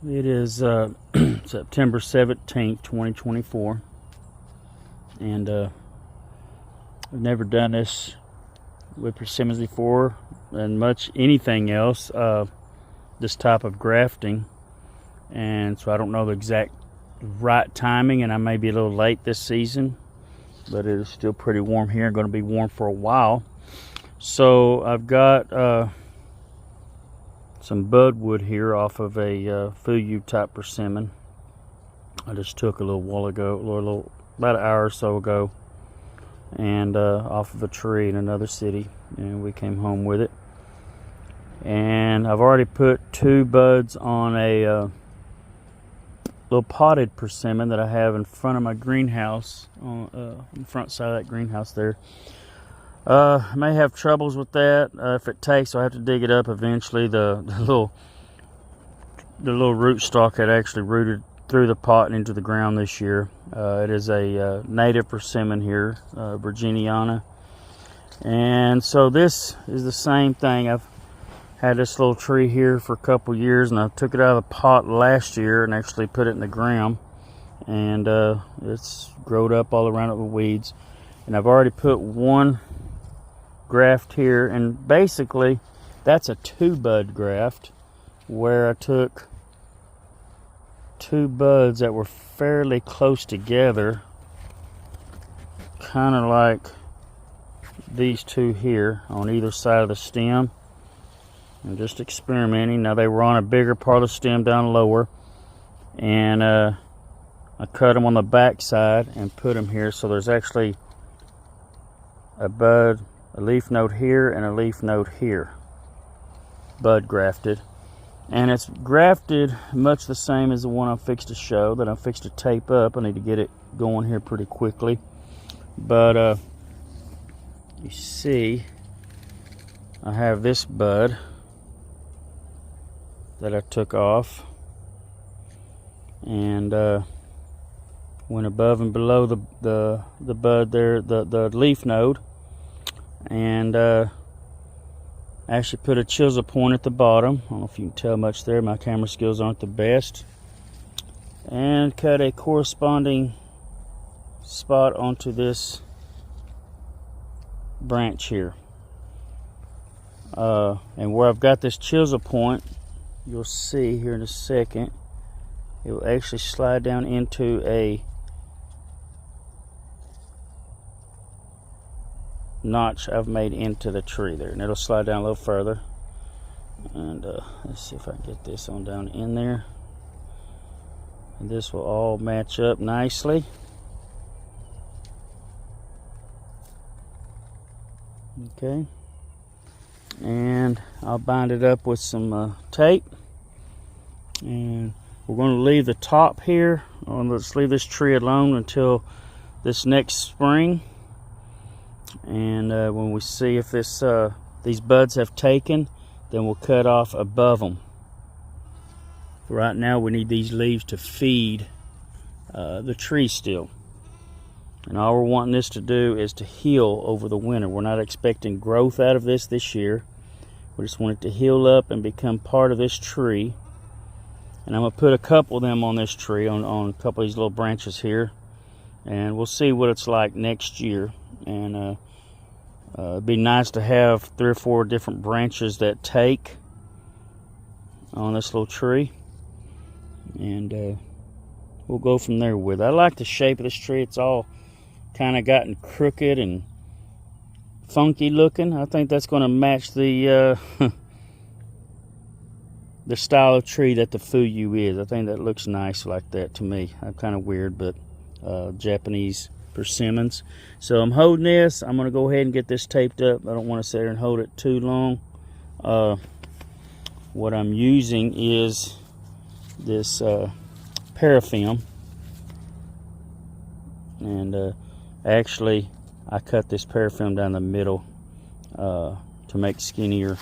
It is September 17th, 2024, and I've never done this with persimmons before, and much anything else, this type of grafting, and so I don't know the exact right timing, and I may be a little late this season, but it is still pretty warm here, going to be warm for a while. So I've got some budwood here off of a Fuyu type persimmon. I just took a little while ago, about an hour or so ago, and off of a tree in another city, and we came home with it. And I've already put 2 buds on a little potted persimmon that I have in front of my greenhouse, on the front side of that greenhouse there. I may have troubles with that. If it takes, I'll have to dig it up eventually. The little root stalk had actually rooted through the pot and into the ground this year. It is a native persimmon here, Virginiana. And so this is the same thing. I've had this little tree here for a couple years, and I took it out of the pot last year and actually put it in the ground. And it's growed up all around it with weeds. And I've already put 1 graft here, and basically that's a 2-bud graft where I took 2 buds that were fairly close together, kind of like these 2 here on either side of the stem. I'm just experimenting. Now they were on a bigger part of the stem down lower, and I cut them on the back side and put them here, so there's actually a bud, a leaf node here, and a leaf node here, bud grafted. And it's grafted much the same as the one I'm fixed to show, that I'm fixed to tape up. I need to get it going here pretty quickly. But you see, I have this bud that I took off, and went above and below the bud there, the leaf node, and actually put a chisel point at the bottom. I don't know if you can tell much there, my camera skills aren't the best, and cut a corresponding spot onto this branch here. And where I've got this chisel point, you'll see here in a second, it will actually slide down into a notch I've made into the tree there, and it'll slide down a little further. And let's see if I can get this on down in there, and this will all match up nicely. Okay, and I'll bind it up with some tape, and we're going to leave the top here. Let's leave this tree alone until this next spring. And when we see if these buds have taken, then we'll cut off above them. Right now we need these leaves to feed the tree still. And all we're wanting this to do is to heal over the winter. We're not expecting growth out of this year. We just want it to heal up and become part of this tree. And I'm going to put a couple of them on this tree, on a couple of these little branches here. And we'll see what it's like next year. And it'd be nice to have 3 or 4 different branches that take on this little tree, and we'll go from there with it. I like the shape of this tree. It's all kind of gotten crooked and funky looking. I think that's going to match the the style of tree that the Fuyu is. I think that looks nice like that to me. I'm kind of weird, but Japanese persimmons. So I'm holding this. I'm going to go ahead and get this taped up. I don't want to sit there and hold it too long. What I'm using is this paraffin, and actually I cut this paraffin down the middle to make skinnier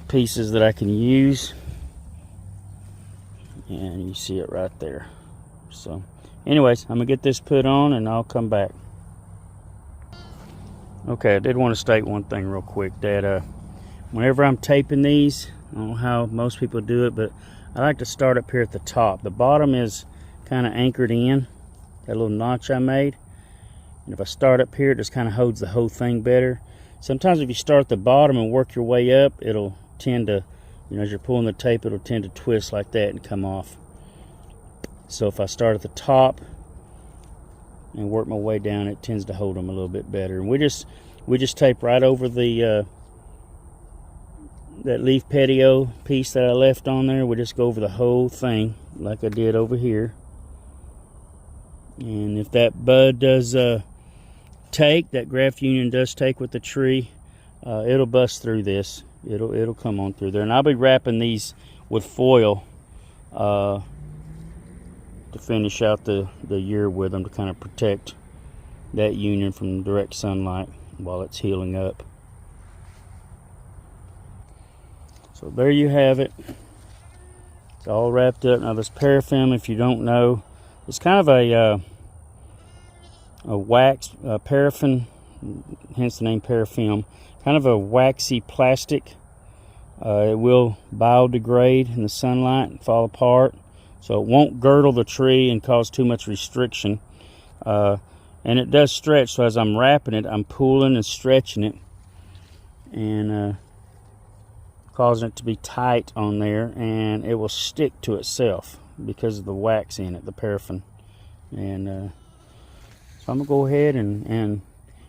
pieces that I can use, and you see it right there. So anyways, I'm gonna get this put on and I'll come back. Okay, I did want to state one thing real quick, that whenever I'm taping these, I don't know how most people do it, but I like to start up here at the top. The bottom is kind of anchored in, that little notch I made. And if I start up here, it just kind of holds the whole thing better. Sometimes if you start at the bottom and work your way up, it'll tend to, as you're pulling the tape, it'll tend to twist like that and come off. So if I start at the top and work my way down, it tends to hold them a little bit better. And we just tape right over the that leaf patio piece that I left on there. We just go over the whole thing like I did over here. And if that bud does take, that graft union does take with the tree, it'll bust through this. It'll come on through there. And I'll be wrapping these with foil to finish out the year with them, to kind of protect that union from direct sunlight while it's healing up. So there you have it. It's all wrapped up. Now this paraffin, if you don't know, it's kind of a wax, paraffin, hence the name paraffin. Kind of a waxy plastic. It will biodegrade in the sunlight and fall apart. So it won't girdle the tree and cause too much restriction. And it does stretch, so as I'm wrapping it, I'm pulling and stretching it. And causing it to be tight on there, and it will stick to itself because of the wax in it, the paraffin. And so I'm gonna go ahead and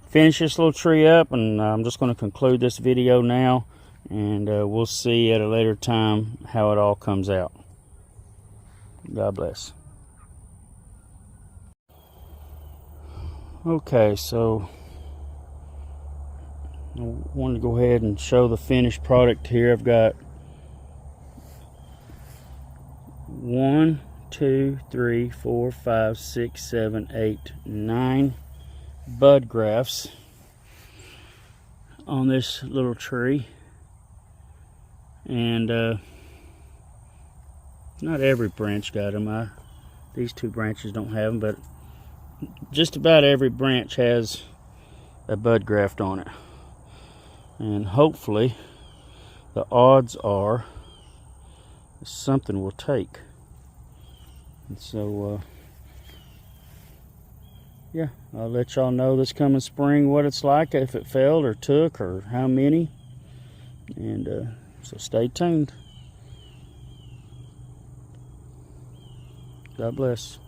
finish this little tree up, and I'm just going to conclude this video now, and we'll see at a later time how it all comes out. God bless. Okay, so I wanted to go ahead and show the finished product here. I've got 1, 2, 3, 4, 5, 6, 7, 8, 9 bud grafts on this little tree. And not every branch got them. These two branches don't have them, but just about every branch has a bud graft on it. And hopefully the odds are something will take. And so yeah, I'll let y'all know this coming spring what it's like, if it failed or took, or how many. And so stay tuned. God bless.